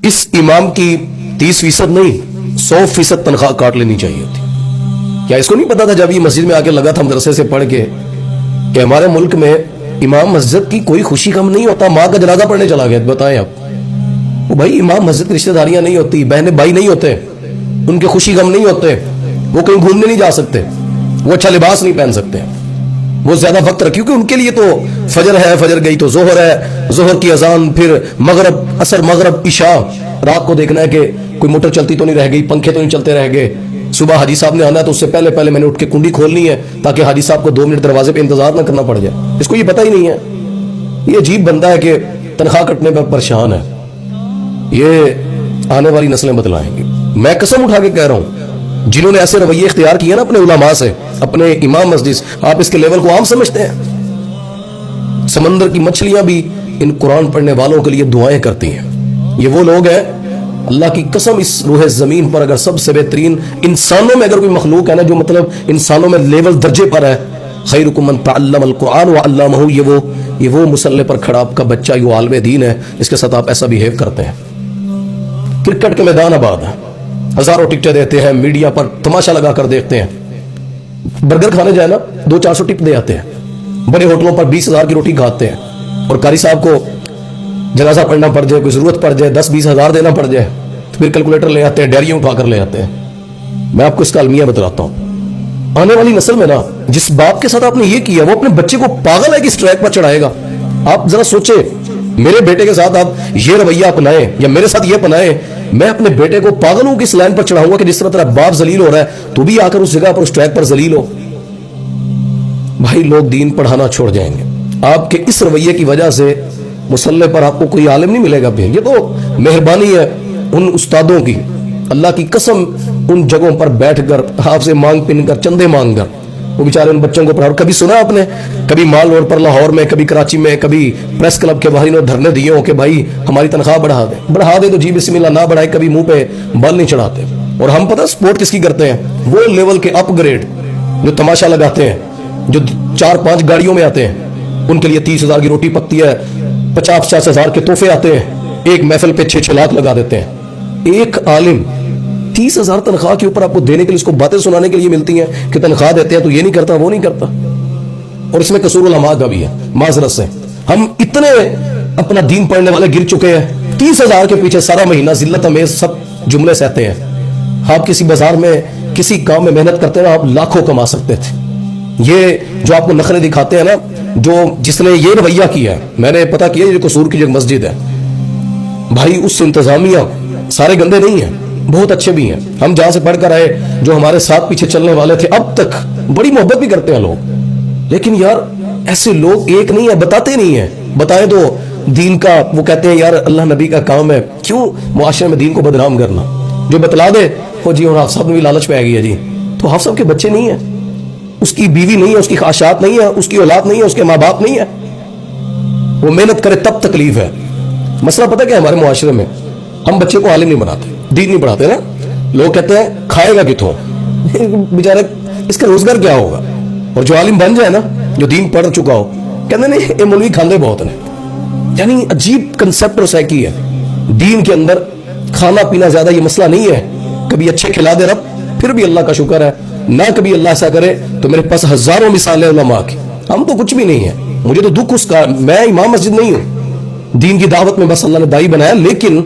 اس امام کی 30% نہیں 100% تنخواہ کاٹ لینی چاہیے تھی. کیا اس کو نہیں پتا تھا جب یہ مسجد میں آ کے لگا تھا مدرسے سے پڑھ کے کہ ہمارے ملک میں امام مسجد کی کوئی خوشی غم نہیں ہوتا؟ ماں کا جنازہ پڑھنے چلا گیا، بتائیں آپ. وہ بھائی امام مسجد کی رشتہ داریاں نہیں ہوتی، بہنیں بھائی نہیں ہوتے، ان کے خوشی غم نہیں ہوتے، وہ کہیں گھومنے نہیں جا سکتے، وہ اچھا لباس نہیں پہن سکتے، وہ زیادہ وقت رکھ، کیونکہ ان کے لیے تو فجر ہے، فجر گئی تو ظہر ہے، ظہر کی اذان، پھر مغرب، عصر، مغرب، عشاء، رات کو دیکھنا ہے کہ کوئی موٹر چلتی تو نہیں رہ گئی، پنکھے تو نہیں چلتے رہ گئے، صبح حاجی صاحب نے آنا ہے تو اس سے پہلے پہلے میں نے اٹھ کے کنڈی کھولنی ہے تاکہ حاجی صاحب کو 2 منٹ دروازے پہ انتظار نہ کرنا پڑ جائے. اس کو یہ پتہ ہی نہیں ہے. یہ عجیب بندہ ہے کہ تنخواہ کٹنے پر پریشان ہے. یہ آنے والی نسلیں بتلائیں گی. میں قسم اٹھا کے کہہ رہا ہوں، جنہوں نے ایسے رویے اختیار کیے نا اپنے علماء سے، اپنے امام مسجد سے، آپ اس کے لیول کو عام سمجھتے ہیں؟ سمندر کی مچھلیاں بھی ان قرآن پڑھنے والوں کے لیے دعائیں کرتی ہیں. یہ وہ لوگ ہیں، اللہ کی قسم، اس روح زمین پر اگر سب سے بہترین انسانوں میں اگر کوئی مخلوق ہے نا جو مطلب انسانوں میں لیول درجے پر ہے، خیرکم من تعلم القرآن وعلمہ، یہ وہ مسلح پر کھڑا آپ کا بچہ، یہ عالم دین ہے، اس کے ساتھ آپ ایسا بیہیو کرتے ہیں. کرکٹ کے میدان آباد ہے، ہزاروں ٹکٹیں دیتے ہیں، میڈیا پر تماشا لگا کر دیکھتے ہیں. برگر کھانے جائے نا 200-400 ٹپ دے آتے ہیں، بڑے ہوٹلوں پر 20,000 کی روٹی کھاتے ہیں، اور قاری صاحب کو جنازہ پڑھنا پڑ جائے، کوئی ضرورت پڑ جائے، 10-20 ہزار دینا پڑ جائے، تو پھر کیلکولیٹر لے آتے ہیں، ڈیریاں اٹھا کر لے آتے ہیں. میں آپ کو اس کا المیہ بتلاتا ہوں. آنے والی نسل میں نا جس باپ کے ساتھ آپ نے یہ کیا وہ اپنے بچے کو پاگل ہے کہ اس ٹریک پر چڑھائے گا. آپ ذرا سوچیں، میرے بیٹے کے ساتھ آپ یہ رویہ اپنائیں یا میرے ساتھ یہ اپنائیں، میں اپنے بیٹے کو پاگلوں کی اس لائن پر چڑھاؤں گا کہ جس طرح تیرا باپ ذلیل ہو رہا ہے تو بھی آ کر اس جگہ پر اس ٹریک پر ذلیل ہو. بھائی لوگ دین پڑھانا چھوڑ جائیں گے. آپ کے اس رویے کی وجہ سے مسلح پر آپ کو کوئی عالم نہیں ملے گا. پھر یہ تو مہربانی ہے ان استادوں کی، اللہ کی قسم، ان جگہوں پر بیٹھ کر آپ سے مانگ پن کر چندے مانگ کر وہ بیچارے ان بچوں کو پڑھا. کبھی سنا آپ نے کبھی مال روڈ پر لاہور میں، کبھی کراچی میں، کبھی پریس کلب کے باہر انہوں نے دھرنے دیے ہوں کہ بھائی ہماری تنخواہ بڑھا دے تو جی بسم اللہ، نہ بڑھائے کبھی منہ پہ بال نہیں چڑھاتے. اور ہم پتہ سپورٹ کس کی کرتے ہیں؟ وہ لیول کے اپ گریڈ جو تماشا لگاتے ہیں، جو 4-5 گاڑیوں میں آتے ہیں، ان کے لیے 30,000 کی روٹی پکتی ہے، 50-50 ہزار کے تحفے آتے ہیں، ایک محفل پہ 6-6 لاکھ لگا دیتے ہیں. ایک عالم 30,000 تنخواہ کے اوپر آپ کو دینے کے لیے، اس کو باتیں سنانے کے لیے ملتی ہیں کہ تنخواہ دیتے ہیں تو یہ نہیں کرتا وہ نہیں کرتا. اور اس میں قصور علماء کا بھی ہے. معذرت سے ہم اتنے اپنا دین پڑھنے والے گر چکے ہیں، 30,000 کے پیچھے سارا مہینہ ذلت امیز سب جملے سہتے ہیں. آپ کسی بازار میں کسی کام میں محنت کرتے ہیں، آپ لاکھوں کما سکتے تھے. یہ جو آپ کو نخرے دکھاتے ہیں نا، جو جس نے یہ رویہ کیا ہے، میں نے پتا کیا یہ قصور کی جو مسجد ہے بھائی، اس انتظامیہ سارے گندے نہیں ہیں، بہت اچھے بھی ہیں. ہم جہاں سے پڑھ کر آئے، جو ہمارے ساتھ پیچھے چلنے والے تھے، اب تک بڑی محبت بھی کرتے ہیں لوگ. لیکن یار ایسے لوگ ایک نہیں ہیں، بتاتے نہیں ہیں. بتائیں تو دین کا وہ کہتے ہیں یار اللہ نبی کا کام ہے، کیوں معاشرے میں دین کو بدنام کرنا. جو بتلا دے وہ جی حافظ صاحب نے بھی لالچ پہ آ گئی ہے جی، تو حافظ صاحب کے بچے نہیں ہیں، اس کی بیوی نہیں ہے، اس کی خواہشات نہیں ہے، اس کی اولاد نہیں ہے، اس کے ماں باپ نہیں ہے. وہ محنت کرے تب تکلیف ہے. مسئلہ پتہ کیا ہے ہمارے معاشرے میں؟ ہم بچے کو عالم نہیں بناتے، دین نہیں پڑھاتے نا. لوگ کہتے ہیں کھائے گا کتوں، بیچارہ اس کا روزگار کیا ہوگا. اور جو عالم بن جائے نا، جو دین پڑھ چکا ہو، کہتے ہیں نہیں یہ مولوی کھاندے بہت نے. یعنی عجیب کنسپٹ اور سائیکی ہے. دین کے اندر کھانا پینا زیادہ یہ مسئلہ نہیں ہے. کبھی اچھے کھلا دے رب پھر بھی اللہ کا شکر ہے، نہ کبھی اللہ ایسا کرے تو میرے پاس ہزاروں مثالیں علماء کی. ہم تو کچھ بھی نہیں ہے. مجھے تو دکھ اس کا، میں امام مسجد نہیں ہوں، دین کی دعوت میں بس اللہ نے دائی بنایا. لیکن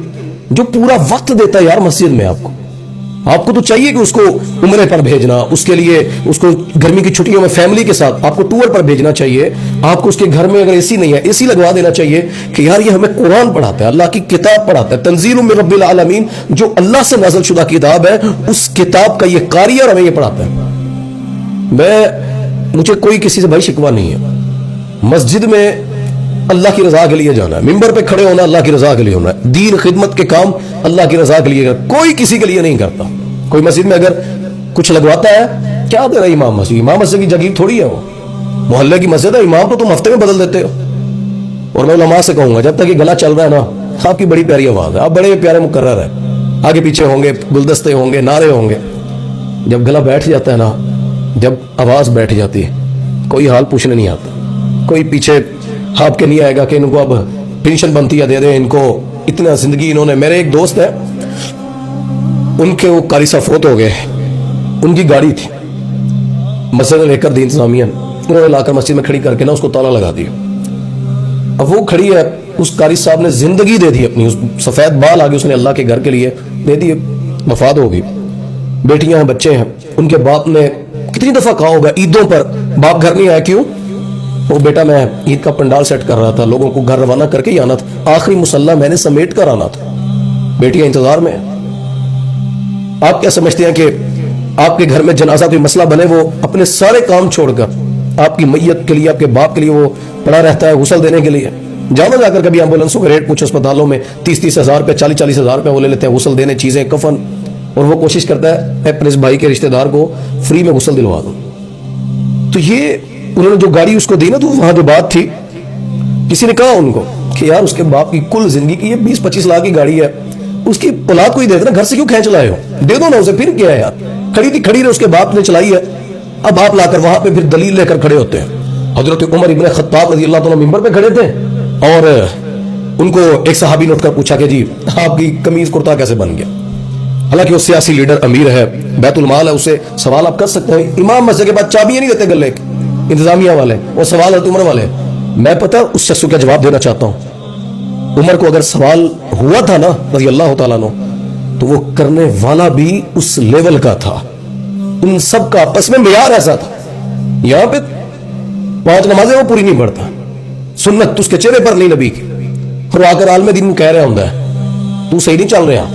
جو پورا وقت دیتا ہے یار مسجد میں، آپ کو تو چاہیے کہ اس کو عمرے پر بھیجنا، اس کے لیے اس کو گرمی کی چھٹیوں میں فیملی کے ساتھ آپ کو ٹور پر بھیجنا چاہیے. آپ کو اس کے گھر میں اگر اے سی نہیں ہے اے سی لگوا دینا چاہیے کہ یار یہ ہمیں قرآن پڑھاتا ہے، اللہ کی کتاب پڑھاتا ہے، تنزیل من رب العالمین، جو اللہ سے نازل شدہ کتاب ہے، اس کتاب کا یہ قاری اور ہمیں یہ پڑھاتا ہے. مجھے کوئی کسی سے بھائی شکوہ نہیں ہے. مسجد میں اللہ کی رضا کے لیے جانا ہے، ممبر پہ کھڑے ہونا اللہ کی رضا کے لیے ہونا ہے، دین خدمت کے کام اللہ کی رضا کے لیے کرنا، کوئی کسی کے لیے نہیں کرتا. کوئی مسجد میں اگر کچھ لگواتا ہے، کیا دے رہا ہے امام مسجد؟ امام مسجد کی جگہ تھوڑی ہے، وہ محلے کی مسجد ہے. امام تو تم ہفتے میں بدل دیتے ہو. اور میں علماء سے کہوں گا جب تک یہ گلا چل رہا ہے نا، آپ کی بڑی پیاری آواز ہے، آپ بڑے پیارے مقرر ہے، آگے پیچھے ہوں گے، گلدستے ہوں گے، نعرے ہوں گے. جب گلا بیٹھ جاتا ہے نا، جب آواز بیٹھ جاتی ہے، کوئی حال پوچھنے نہیں آتا. کوئی پیچھے ہاپ کے نہیں آئے گا کہ ان کو اب پینشن بنتی ہے دے دیں، ان کو اتنا زندگی انہوں نے. میرے ایک دوست ہے, ان کے وہ قاری صاحب فوت ہو گئے, ان کی گاڑی تھی, مسجد میں لے کر دی انتظامیہ نے, انہوں نے لا کر مسجد میں کھڑی کر کے نا اس کو تالا لگا دیا. اب وہ کھڑی ہے, اس قاری صاحب نے زندگی دے دی اپنی, اس سفید بال آگے اس نے اللہ کے گھر کے لیے دے دی, وفات ہو گئی. بیٹیاں ہیں, بچے ہیں, ان کے باپ نے کتنی دفعہ کہا ہوگا عیدوں پر باپ گھر نہیں آیا, کیوں؟ وہ بیٹا میں عید کا پنڈال سیٹ کر رہا تھا, لوگوں کو گھر روانہ کر کے ہی آنا تھا, آخری مصلی میں نے سمیٹ کر آنا تھا, بیٹیاں انتظار میں. آپ کیا سمجھتے ہیں کہ آپ کے گھر میں جنازہ کوئی مسئلہ بنے, وہ اپنے سارے کام چھوڑ کر آپ کی میت کے لیے, آپ کے باپ کے لیے وہ پڑا رہتا ہے غسل دینے کے لیے؟ جانا جا کر کبھی ایمبولینسوں کے ریٹ پوچھو, اسپتالوں میں 30-30 ہزار روپے 40-40 ہزار روپے وہ لے لیتے ہیں غسل دینے, چیزیں, کفن, اور وہ کوشش کرتا ہے میں اپنے اس بھائی کے رشتہ دار کو فری میں غسل دلوا دوں. تو یہ انہوں نے جو گاڑی اس کو دی نا, تو وہاں جو بات تھی, کسی نے کہا ان کو کہ یار اس کے باپ کی کل زندگی کی یہ 20-25 لاکھ کی گاڑی ہے, اس کی اولاد کو ہی دے دینا, گھر سے کیوں کھینچ لائے ہو, دے دو نا اسے. پھر کیا ہے یار, کھڑی تھی کھڑی رہے, اس کے باپ نے چلائی ہے, اب آپ لا کر وہاں پہ پھر دلیل لے کر کھڑے ہوتے ہیں. حضرت عمر ابن خطاب رضی اللہ تعالیٰ ممبر پہ کھڑے تھے, اور ان کو ایک صحابی نے اٹھ کر پوچھا کہ جی آپ کی قمیض کرتا کیسے بن گیا؟ حالانکہ وہ سیاسی لیڈر, امیر ہے, بیت المال ہے, اسے سوال آپ کر سکتے ہیں. امام مسجد کے بعد چابیاں نہیں دیتے گلے کی, انتظامیہ والے, وہ سوال حضرت عمر والے. میں پتہ اس شخص کو کیا جواب دینا چاہتا ہوں, عمر کو اگر سوال ہوا تھا نا رضی اللہ تعالیٰ عنہ, تو وہ کرنے والا بھی اس لیول کا تھا, ان سب کا آپس میں معیار ایسا تھا. یہاں پہ 5 نمازیں وہ پوری نہیں پڑھتا, سنت اس کے چہرے پر نہیں نبی کی, اور آ کر عالم دین کو کہہ رہا ہوں تو صحیح نہیں چل رہا,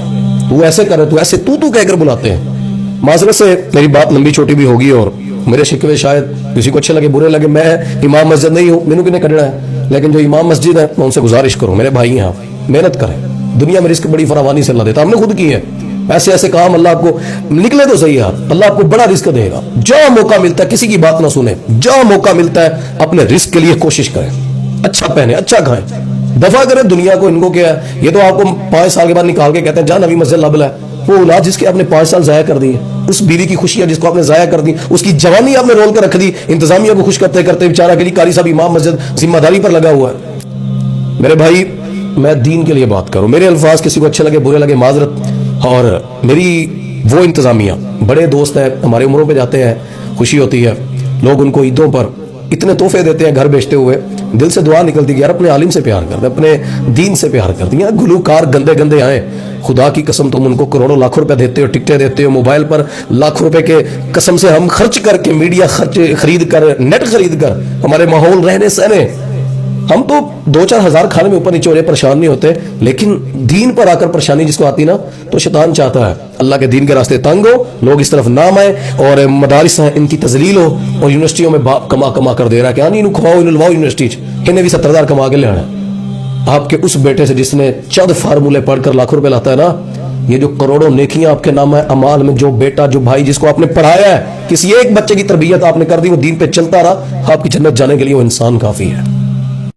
تو ایسے کر رہے, تو ایسے تو کہہ کر بلاتے ہیں. معذرت سے میری بات لمبی چھوٹی بھی ہوگی, اور میرے شکوے شاید کسی کو اچھے لگے برے لگے. میں امام مسجد نہیں ہوں, مینوں کنے کھڑنا ہے, لیکن جو امام مسجد ہے میں ان سے گزارش کروں, میرے بھائی ہیں آپ, محنت کریں, دنیا میں رزق بڑی فراوانی سے اللہ دیتا, ہم نے خود کی ہے. ایسے ایسے کام اللہ آپ کو نکلے تو صحیح ہے, اللہ آپ کو بڑا رزق دے گا. جہاں موقع ملتا ہے کسی کی بات نہ سنیں, جہاں موقع ملتا ہے اپنے رزق کے لیے کوشش کریں, اچھا پہنے, اچھا کھائیں, دفع کریں دنیا کو. ان کو کیا ہے, یہ تو آپ کو 5 سال کے بعد نکال کے کہتے ہیں جا نبی مسجد لبل ہے. وہ اولاد جس کے آپ نے 5 سال ضائع کر دی, اس بیوی کی خوشیاں جس کو آپ نے ضائع کر دی, اس کی جوانی آپ نے رول کر رکھ دی, انتظامیہ کو خوش کرتے کرتے بیچارہ کے لیے قاری صاحب امام مسجد ذمہ داری پر لگا ہوا ہے. میرے بھائی میں دین کے لیے بات کروں, میرے الفاظ کسی کو اچھے لگے برے لگے معذرت. اور میری وہ انتظامیہ بڑے دوست ہیں, ہمارے عمروں پہ جاتے ہیں, خوشی ہوتی ہے, لوگ ان کو عیدوں پر اتنے تحفے دیتے ہیں گھر بیچتے ہوئے, دل سے دعا نکلتی ہے یار اپنے عالم سے پیار کر دیں, اپنے دین سے پیار کر دیں. گلوکار گندے گندے آئیں, خدا کی قسم تم ان کو کروڑوں لاکھوں روپے دیتے ہو, ٹکٹیں دیتے ہو, موبائل پر لاکھوں روپے کے قسم سے ہم خرچ کر کے, میڈیا خرچ خرید کر, نیٹ خرید کر, ہمارے ماحول رہنے سہنے, ہم تو 2-4 ہزار کھانے میں اوپر نیچے ہو رہے, پریشان نہیں ہوتے. لیکن دین پر آ کر پریشانی جس کو آتی نا, تو شیطان چاہتا ہے اللہ کے دین کے راستے تنگ ہو, لوگ اس طرف نام آئے, اور مدارس ہیں ان کی تذلیل ہو, اور یونیورسٹیوں میں باپ کما کر دے رہا ہے کہ انہوں کھواؤ انہوں لواؤ یونیورسٹی انہیں بھی 70,000 کما کے لے آنا. آپ کے اس بیٹے سے جس نے چند فارمولے پڑھ کر لاکھوں روپے لاتا ہے نا, یہ جو کروڑوں نیکیاں آپ کے نام ہے امال میں, جو بیٹا جو بھائی جس کو آپ نے پڑھایا ہے, کسی ایک بچے کی تربیت آپ نے کر دی, وہ دین پہ چلتا رہا, آپ کی جنت جانے کے لیے وہ انسان کافی ہے.